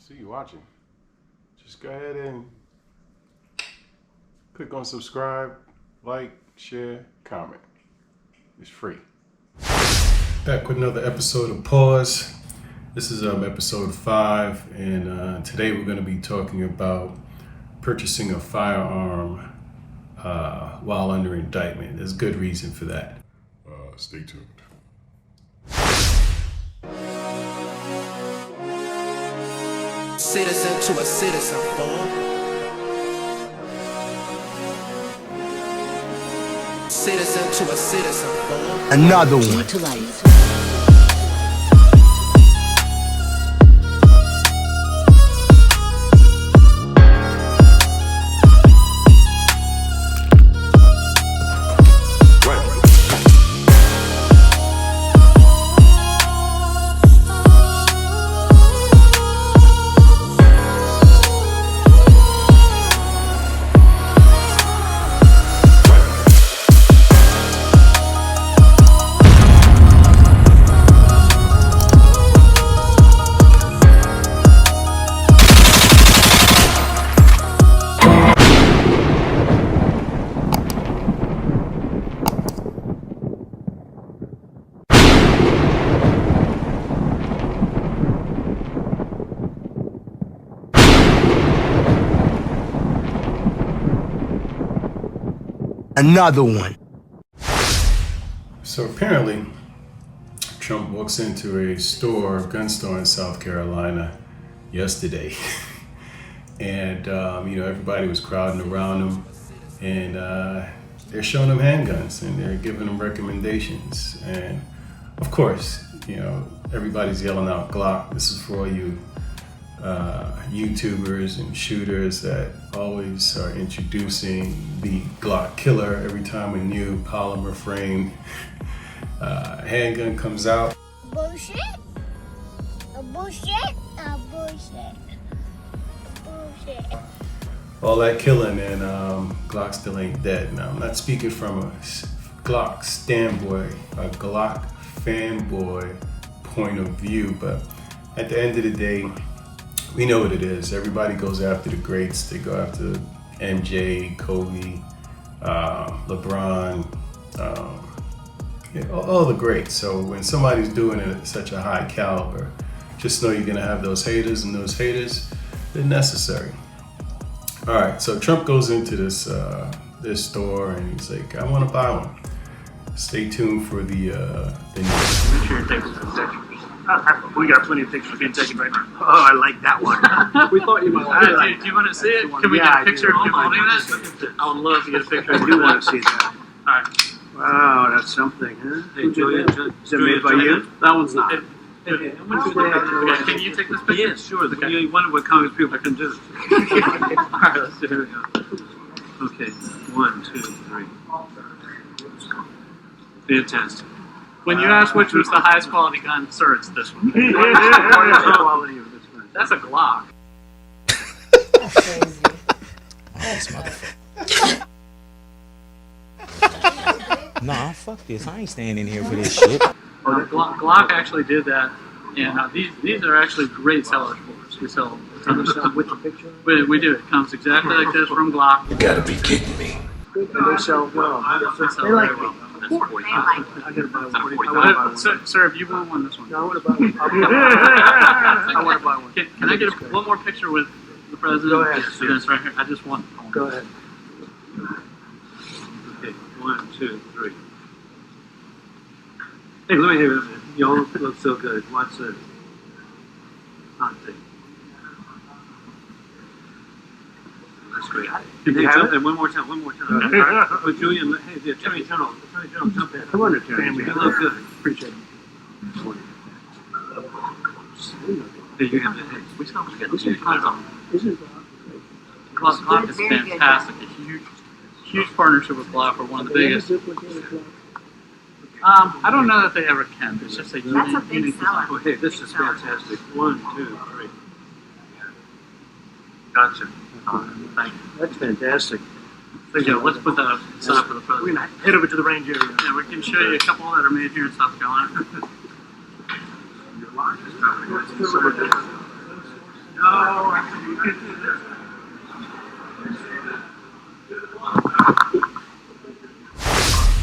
see you watching. Just go ahead and click on subscribe, like, share, comment. It's free. Back with another episode of Pause. This is episode 5, and today we're going to be talking about purchasing a firearm while under indictment. There's good reason for that. Stay tuned. Citizen to a citizen, boy. Citizen to a citizen, boy. Another one. Key to life. Another one. So apparently, Trump walks into a gun store in South Carolina yesterday. And, everybody was crowding around him. And they're showing him handguns and they're giving him recommendations. And of course, everybody's yelling out Glock. This is for all you YouTubers and shooters that always are introducing the Glock killer every time a new polymer frame handgun comes out. Bullshit. Bullshit. Bullshit. Bullshit. All that killing, and Glock still ain't dead. Now, I'm not speaking from a Glock Glock fanboy point of view, but at the end of the day, we know what it is. Everybody goes after the greats. They go after MJ, Kobe, LeBron, all the greats. So when somebody's doing it at such a high caliber, just know you're gonna have those haters, and those haters, they're necessary. All right, so Trump goes into this store and he's like, I want to buy one. Stay tuned for the news. Make sure you take some pictures. We got plenty of pictures being taken right now. Oh, I like that one. We thought you might like that. Do you want to see it? Can we get a picture of you holding this? I would love to get a picture I of do you. want to see that. All right. Wow, that's something, huh? Hey, Julia, Is it made by you? That one's not. Okay, can you take this picture? Yeah, sure. You wonder what Congress people can do. All right, let's do it. Here we go. Okay, 1, 2, 3. Fantastic. When you ask which was the highest quality gun, sir, it's this one. That's a Glock. That's crazy. This motherfucker. Nah, fuck this. I ain't standing here for this shit. Glock actually did that, and these are actually great sellers for us. We sell tons of stuff With the picture? We do. It comes exactly like this from Glock. You gotta be kidding me. And they sell well. They sell They like very well. I gotta buy one. I wanna buy one. Sir, if you want one, this one. No, I want to buy one. I want to buy one. Can I get one more picture with the president? Go ahead. Yes, right here. I just want. Go ahead. Okay, 1, 2, 3. Hey, let me hear it. Y'all look so good. Watch this. Hot thing. That's great. Can you have it? And one more time. But Julian, hey, the Attorney General, jump in. Come on, Attorney General. You look good. Appreciate it. Hey, you have it. Hey, we still get this. Glock is Very good. fantastic. A huge partnership with Glock. We're one of the biggest. I don't know that they ever can. It's just a unique design. Oh, hey, this is fantastic. 1, 2, 3. Gotcha. Thank you. That's fantastic. So yeah, let's put that aside for the We're president. gonna head over to the range area. Yeah, we can show you a couple that are made here in South Carolina.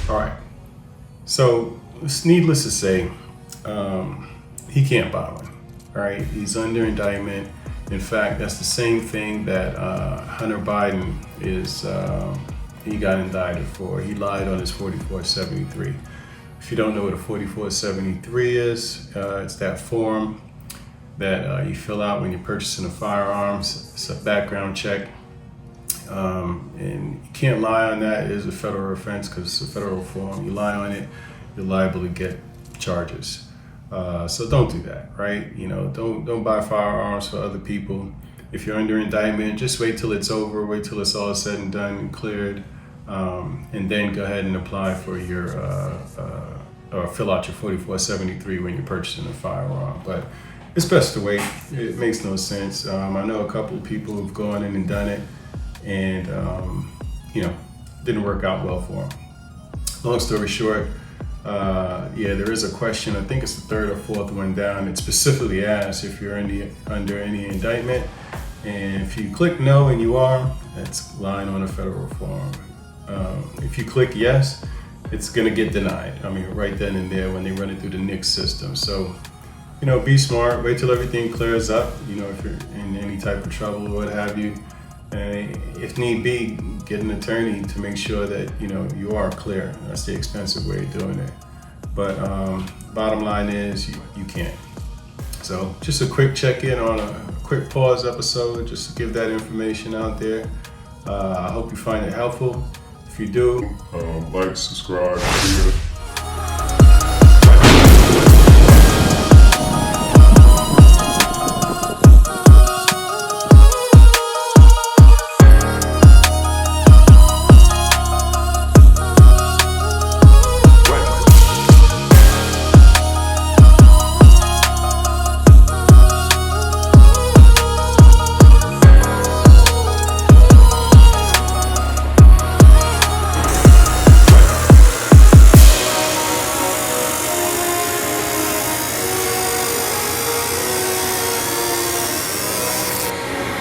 All right. So it's needless to say, he can't buy one. All right. He's under indictment. In fact, that's the same thing that Hunter Biden is. He got indicted for. He lied on his 4473. If you don't know what a 4473 is, it's that form that you fill out when you're purchasing a firearm. It's a background check. And you can't lie on that. It is a federal offense because it's a federal form. You lie on it, you're liable to get charges. So don't do that, right? You know, don't buy firearms for other people. If you're under indictment, just wait till it's over, wait till it's all said and done and cleared, and then go ahead and apply for your, or fill out your 4473 when you're purchasing a firearm. But it's best to wait. It makes no sense. I know a couple of people who've gone in and done it, and you know, didn't work out well for them. Long story short, yeah, there is a question. I think it's the third or fourth one down. It specifically asks if you're under any indictment, and if you click no and you are, that's lying on a federal form. If you click yes, it's gonna get denied. I mean, right then and there when they run it through the NICS system. So, you know, be smart. Wait till everything clears up. You know, if you're in any type of trouble or what have you. If need be, get an attorney to make sure that, you know, you are clear. That's the expensive way of doing it. But bottom line is you can't. So just a quick check-in on a quick pause episode, just to give that information out there. I hope you find it helpful. If you do, like, subscribe, share.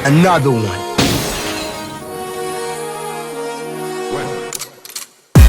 Another one.